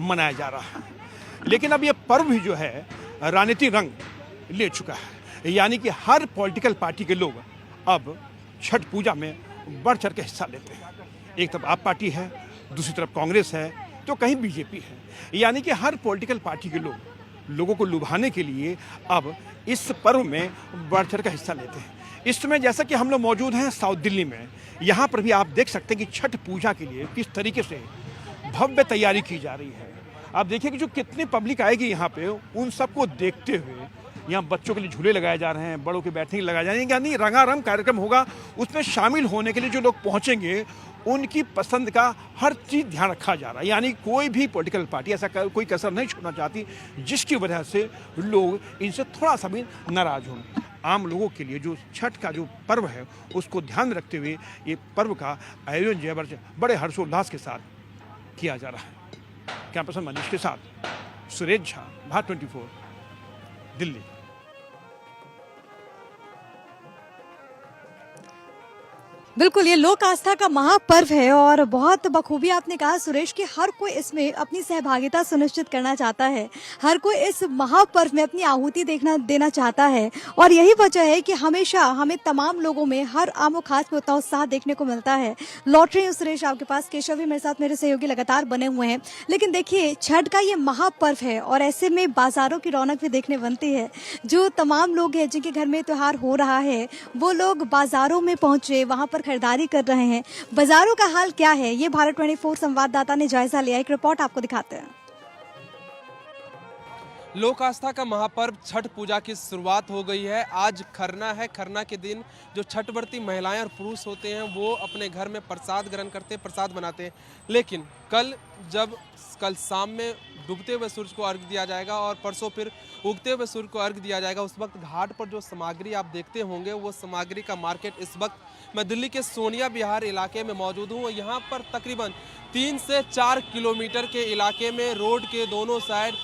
मनाया जा रहा है, लेकिन अब यह पर्व भी जो है राजनीतिक रंग ले चुका है। यानी कि हर पॉलिटिकल पार्टी के लोग अब छठ पूजा में बढ़ चढ़ के हिस्सा लेते हैं। एक तरफ आप पार्टी है, दूसरी तरफ कांग्रेस है, तो कहीं BJP है। यानी कि हर पॉलिटिकल पार्टी के लोगों को लुभाने के लिए अब इस पर्व में बढ़ चढ़ कर हिस्सा लेते हैं। इस समय जैसा कि हम लोग मौजूद हैं साउथ दिल्ली में, यहाँ पर भी आप देख सकते हैं कि छठ पूजा के लिए किस तरीके से भव्य तैयारी की जा रही है। आप देखिए कि जो कितनी पब्लिक आएगी यहाँ पे, उन सबको देखते हुए यहाँ बच्चों के लिए झूले लगाए जा रहे हैं, बड़ों के बैठने के लिए लगाए जा रहे हैं। यानी रंगारंग कार्यक्रम होगा। उसमें शामिल होने के लिए जो लोग पहुँचेंगे उनकी पसंद का हर चीज़ ध्यान रखा जा रहा है। यानी कोई भी पॉलिटिकल पार्टी ऐसा कोई कसर नहीं छोड़ना चाहती जिसकी वजह से लोग इनसे थोड़ा सा भी नाराज हों। आम लोगों के लिए जो छठ का जो पर्व है उसको ध्यान रखते हुए ये पर्व का आयोजन जो है बड़े हर्षोल्लास के साथ किया जा रहा है। कैमरा पर्सन मनीष के साथ सुरेश झा, भारत 24, दिल्ली। बिल्कुल, ये लोक आस्था का महापर्व है और बहुत बखूबी आपने कहा सुरेश कि हर कोई इसमें अपनी सहभागिता सुनिश्चित करना चाहता है। हर कोई इस महापर्व में अपनी आहुति देना चाहता है और यही वजह है कि हमेशा हमें तमाम लोगों में हर आम और खास में उतना उत्साह देखने को मिलता है। लौट रही हूं सुरेश आपके पास, केशव भी मेरे साथ मेरे सहयोगी लगातार बने हुए हैं। लेकिन देखिए, छठ का ये महापर्व है और ऐसे में बाजारों की रौनक भी देखने बनती है। जो तमाम लोग हैं जिनके घर में त्योहार हो रहा है, वो लोग बाजारों में पहुंचे, वहां पर खरीदारी कर रहे हैं। बाजारों का हाल क्या है, ये भारत 24 संवाददाता ने जायजा लिया। एक रिपोर्ट आपको दिखाते हैं। लोक आस्था का महापर्व छठ पूजा की शुरुआत हो गई है। आज खरना है। खरना के दिन जो छठ व्रती महिलाएं और पुरुष होते हैं वो अपने घर में प्रसाद ग्रहण करते हैं, प्रसाद बनाते हैं। लेकिन कल शाम में डूबते हुए सूरज को अर्घ दिया जाएगा और परसों फिर उगते हुए सूर्य को अर्घ दिया जाएगा। उस वक्त घाट पर जो सामग्री आप देखते होंगे वो सामग्री का मार्केट इस वक्त मैं दिल्ली के सोनिया विहार इलाके में मौजूद हूँ। यहाँ पर तकरीबन 3 से 4 किलोमीटर के इलाके में रोड के दोनों साइड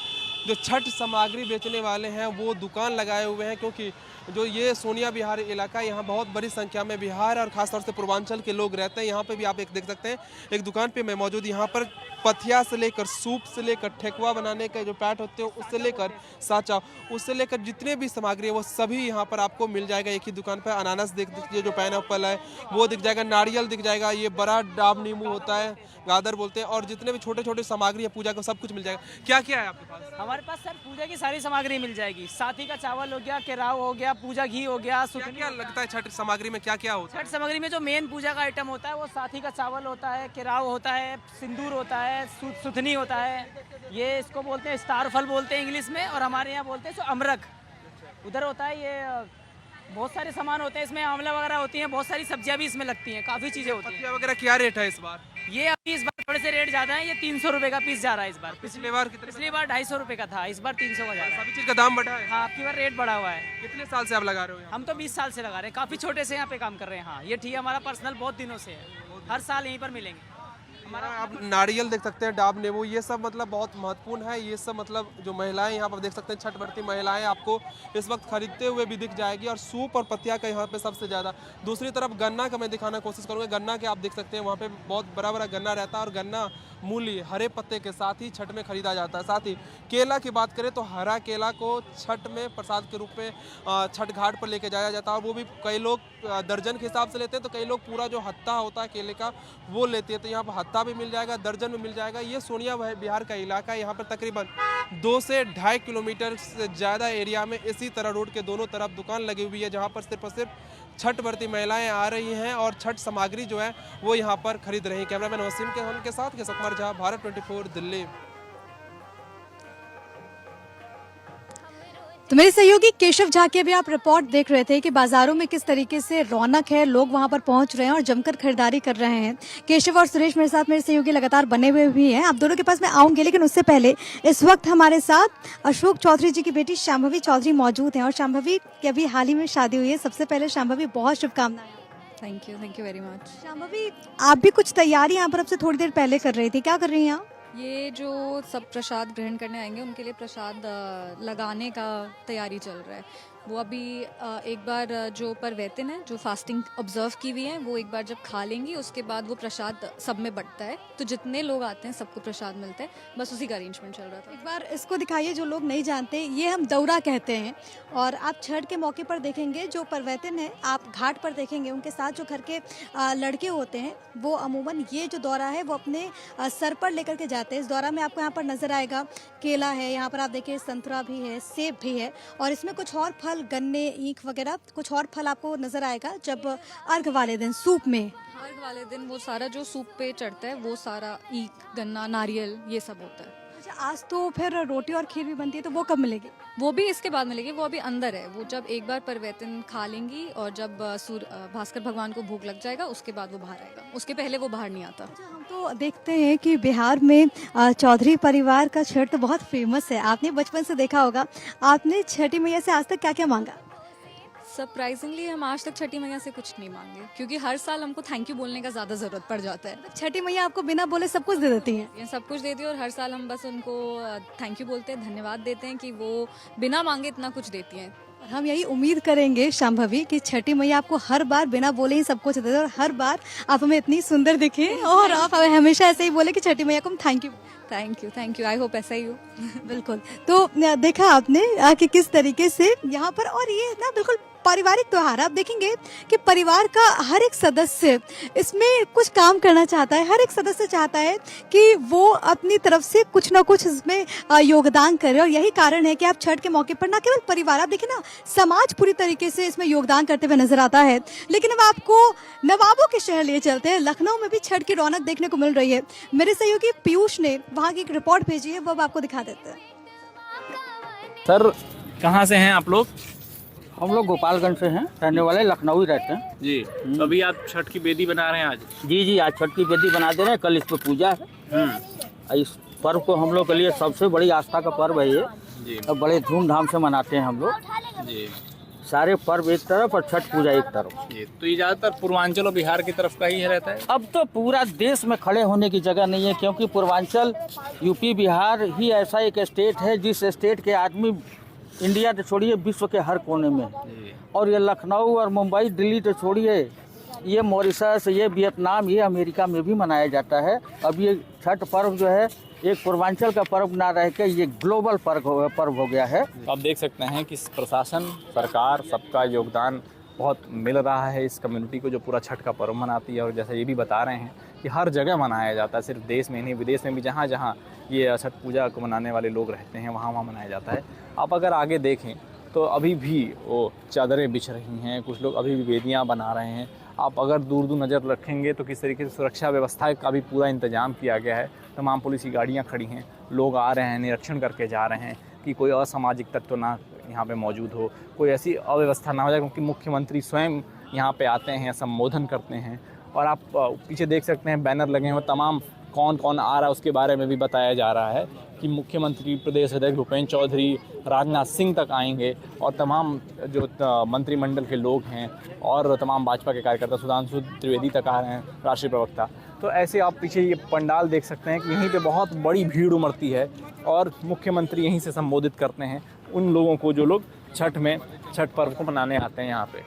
जो छठ सामग्री बेचने वाले हैं वो दुकान लगाए हुए हैं, क्योंकि जो ये सोनिया विहार इलाका, यहाँ बहुत बड़ी संख्या में बिहार और खासतौर से पूर्वांचल के लोग रहते हैं। यहाँ पे भी आप एक देख सकते हैं, एक दुकान पे मैं मौजूद। यहाँ पर पथिया से लेकर सूप से लेकर ठेकुआ बनाने के जो पैट होते हैं उससे लेकर साचा, उससे लेकर जितने भी सामग्री है वो सभी यहाँ पर आपको मिल जाएगा एक ही दुकान पर। अनानास देख दीजिए, जो पाइनएप्पल है वो दिख जाएगा, नारियल दिख जाएगा, ये बड़ा डाब नींबू होता है, गादर बोलते हैं, और जितने भी छोटे छोटे सामग्री है पूजा का सब कुछ मिल जाएगा। क्या क्या है आपके पास? हमारे पास सर पूजा की सारी सामग्री मिल जाएगी। साथी का चावल हो गया, केराव हो गया, पूजा घी हो गया। क्या लगता है छठ सामग्री में क्या क्या होता है? छठ सामग्री में जो मेन पूजा का आइटम होता है वो साथी का चावल होता है, केराव होता है, सिंदूर होता है, सुथनी होता है, ये इसको बोलते हैं स्टार फल बोलते हैं इंग्लिश में, और हमारे यहाँ बोलते हैं सो अमरक उधर होता है। ये बहुत सारे सामान होते हैं इसमें, आंवला वगैरह होती हैं, बहुत सारी सब्जियां भी इसमें लगती हैं, काफी चीजें होती हैं। वगैरह क्या रेट है इस बार? ये अभी इस बार थोड़े से रेट ज्यादा है, ये 300 रुपए का पीस जा रहा है इस बार। पिछली बार कितने? पिछली बार 250 रुपए का था, इस बार 300 का जा रहा है। सभी चीज का दाम बढ़ा है? हाँ, आपकी बार रेट बढ़ा हुआ है। कितने साल से आप लगा रहे हो? हम तो 20 साल से लगा रहे हैं, काफी छोटे से यहाँ पे काम कर रहे हैं। हाँ, ये ठीक है, हमारा पर्सनल बहुत दिनों से है, हर साल यहीं पर मिलेंगे। आप नारियल देख सकते हैं, डाब नींबू, ये सब मतलब बहुत महत्वपूर्ण है। ये सब मतलब जो महिलाएं यहाँ पर देख सकते हैं, छठ व्रती महिलाएं आपको इस वक्त खरीदते हुए भी दिख जाएगी। और सूप और पतिया का यहाँ पे सबसे ज़्यादा। दूसरी तरफ गन्ना का मैं दिखाना कोशिश करूँगा। गन्ना के आप देख सकते हैं वहाँ पे बहुत बड़ा बड़ा गन्ना रहता है और गन्ना मूली हरे पत्ते के साथ ही छठ में खरीदा जाता है। साथ ही केला की बात करें तो हरा केला को छठ में प्रसाद के रूप में छठ घाट पर लेके जाया जाता है, और वो भी कई लोग दर्जन के हिसाब से लेते हैं, तो कई लोग पूरा जो हत्ता होता है केले का वो लेते हैं। तो यहाँ पर हत्ता भी मिल जाएगा, दर्जन में मिल जाएगा। ये सोनिया विहार का इलाका है। यहाँ पर तकरीबन 2 से 2.5 किलोमीटर से ज़्यादा एरिया में इसी तरह रोड के दोनों तरफ दुकान लगी हुई है, जहाँ पर सिर्फ और सिर्फ छठ व्रती महिलाएं आ रही हैं और छठ सामग्री जो है वो यहाँ पर खरीद रही हैं। कैमरामैन वसीम के साथ केशव कुमार झा, भारत 24 दिल्ली। तो मेरे सहयोगी केशव झा के भी आप रिपोर्ट देख रहे थे कि बाजारों में किस तरीके से रौनक है, लोग वहां पर पहुंच रहे हैं और जमकर खरीदारी कर रहे हैं। केशव और सुरेश मेरे साथ, मेरे सहयोगी लगातार बने हुए भी हैं। आप दोनों के पास मैं आऊंगी, लेकिन उससे पहले इस वक्त हमारे साथ अशोक चौधरी जी की बेटी शांभवी चौधरी मौजूद हैं और शांभवी की अभी हाल ही में शादी हुई है। सबसे पहले शांभवी बहुत शुभकामनाएं। Thank you very much. Shambhavi, आप भी कुछ तैयारी यहाँ पर अब से थोड़ी देर पहले कर रही थी, क्या कर रही हैं आप? ये जो सब प्रसाद ग्रहण करने आएंगे उनके लिए प्रसाद लगाने का तैयारी चल रहा है। वो अभी एक बार जो परवैतिन है, जो फास्टिंग ऑब्जर्व की हुई है, वो एक बार जब खा लेंगी उसके बाद वो प्रसाद सब में बंटता है, तो जितने लोग आते हैं सबको प्रसाद मिलता है। बस उसी का अरेंजमेंट चल रहा था। एक बार इसको दिखाइए, जो लोग नहीं जानते, ये हम दौरा कहते हैं। और आप छठ के मौके पर देखेंगे जो परवैतिन है, आप घाट पर देखेंगे उनके साथ जो घर के लड़के होते हैं वो अमूमन ये जो दौरा है वो अपने सर पर लेकर के जाते हैं। इस दौरा में आपको यहाँ पर नजर आएगा केला है, यहाँ पर आप देखिए संतरा भी है, सेब भी है, और इसमें कुछ और फल, गन्ने, ईख वगैरह कुछ और फल आपको नजर आएगा जब अर्घ वाले दिन सूप में। अर्घ वाले दिन वो सारा जो सूप पे चढ़ता है वो सारा ईख, गन्ना, नारियल ये सब होता है। अच्छा, आज तो फिर रोटी और खीर भी बनती है, तो वो कब मिलेगी? वो भी इसके बाद मिलेगी, वो अभी अंदर है। वो जब एक बार परवैतिन खा लेंगी और जब भास्कर भगवान को भूख लग जाएगा उसके बाद वो बाहर आएगा, उसके पहले वो बाहर नहीं आता। अच्छा, हम तो देखते हैं कि बिहार में चौधरी परिवार का छठ तो बहुत फेमस है। आपने बचपन से देखा होगा, आपने छठी मैया से आज तक क्या क्या मांगा? सरप्राइजिंगली हम आज तक छठी मैया से कुछ नहीं मांगे, क्योंकि हर साल हमको थैंक यू बोलने का ज़्यादा ज़रूरत पड़ जाता है। छठी मैया आपको बिना बोले सब कुछ दे देती हैं? ये सब कुछ देती है और हर साल हम बस उनको थैंक यू बोलते हैं, धन्यवाद देते हैं कि वो बिना मांगे इतना कुछ देती हैं। हम यही उम्मीद करेंगे शांभवी कि छठी मैया आपको हर बार बिना बोले ही सब कुछ दे दे और हर बार आप हमें इतनी सुंदर दिखे और आप हमें हमेशा ऐसे ही बोले कि छठी मैया को हम थैंक यू आई होप ऐसा ही हो। बिल्कुल। तो देखा आपने कि किस तरीके से यहाँ पर, और ये ना बिल्कुल पारिवारिक त्योहार, आप देखेंगे कि परिवार का हर एक सदस्य इसमें कुछ काम करना चाहता है, हर एक सदस्य चाहता है कि वो अपनी तरफ से कुछ ना कुछ इसमें योगदान करे। और यही कारण है कि आप छठ के मौके पर ना केवल परिवार, आप देखिए ना समाज पूरी तरीके से इसमें योगदान करते हुए नजर आता है। लेकिन अब आपको नवाबों के शहर लिए चलते हैं, लखनऊ में भी छठ की रौनक देखने को मिल रही है। मेरे सहयोगी पीयूष ने वहाँ की एक रिपोर्ट भेजी है, वो अब आपको दिखा देते हैं। सर कहाँ से हैं आप लोग? हम लोग गोपालगंज से हैं, रहने वाले लखनऊ ही रहते हैं जी। तो अभी आप छठ की बेदी बना रहे हैं आज? जी आज छठ की बेदी बना दे रहे हैं, कल इस पे पूजा है। इस पर्व को हम लोग के लिए सबसे बड़ी आस्था का पर्व है ये जी। और बड़े धूमधाम से मनाते हैं हम लोग जी। सारे पर्व एक तरफ और छठ पूजा एक तरफ। तो ये ज़्यादातर पूर्वांचल और बिहार की तरफ का ही रहता है? अब तो पूरा देश में खड़े होने की जगह नहीं है, क्योंकि पूर्वांचल यूपी बिहार ही ऐसा एक स्टेट है जिस स्टेट के आदमी इंडिया तो छोड़िए विश्व के हर कोने में, और ये लखनऊ और मुंबई दिल्ली तो छोड़िए, ये मॉरिशस, ये वियतनाम, ये अमेरिका में भी मनाया जाता है। अब ये छठ पर्व जो है एक पूर्वांचल का पर्व ना रह के ये ग्लोबल पर्व हो गया है। तो आप देख सकते हैं कि प्रशासन, सरकार, सबका योगदान बहुत मिल रहा है इस कम्युनिटी को जो पूरा छठ का पर्व मनाती है। और जैसा ये भी बता रहे हैं कि हर जगह मनाया जाता है, सिर्फ देश में नहीं विदेश में भी जहाँ जहाँ ये छठ पूजा को मनाने वाले लोग रहते हैं वहाँ वहाँ मनाया जाता है। आप अगर आगे देखें तो अभी भी वो चादरें बिछ रही हैं, कुछ लोग अभी भी वेदियाँ बना रहे हैं। आप अगर दूर दूर नज़र रखेंगे तो किस तरीके से सुरक्षा व्यवस्था का भी पूरा इंतजाम किया गया है। तमाम पुलिस की गाड़ियाँ खड़ी हैं, लोग आ रहे हैं, निरीक्षण करके जा रहे हैं कि कोई असामाजिक तत्व ना यहाँ पे मौजूद हो, कोई ऐसी अव्यवस्था ना हो जाए, क्योंकि मुख्यमंत्री स्वयं यहाँ पे आते हैं, संबोधन करते हैं। और आप पीछे देख सकते हैं बैनर लगे हुए, तमाम कौन कौन आ रहा है उसके बारे में भी बताया जा रहा है कि मुख्यमंत्री प्रदेश अध्यक्ष भूपेंद्र चौधरी, राजनाथ सिंह तक आएंगे और तमाम जो मंत्रिमंडल के लोग हैं और तमाम भाजपा के कार्यकर्ता, सुधांशु त्रिवेदी तक आ रहे हैं, राष्ट्रीय प्रवक्ता। तो ऐसे आप पीछे ये पंडाल देख सकते हैं कि यहीं पे बहुत बड़ी भीड़ उमड़ती है और मुख्यमंत्री यहीं से संबोधित करते हैं उन लोगों को जो लोग छठ पर्व को मनाने आते हैं यहाँ पे।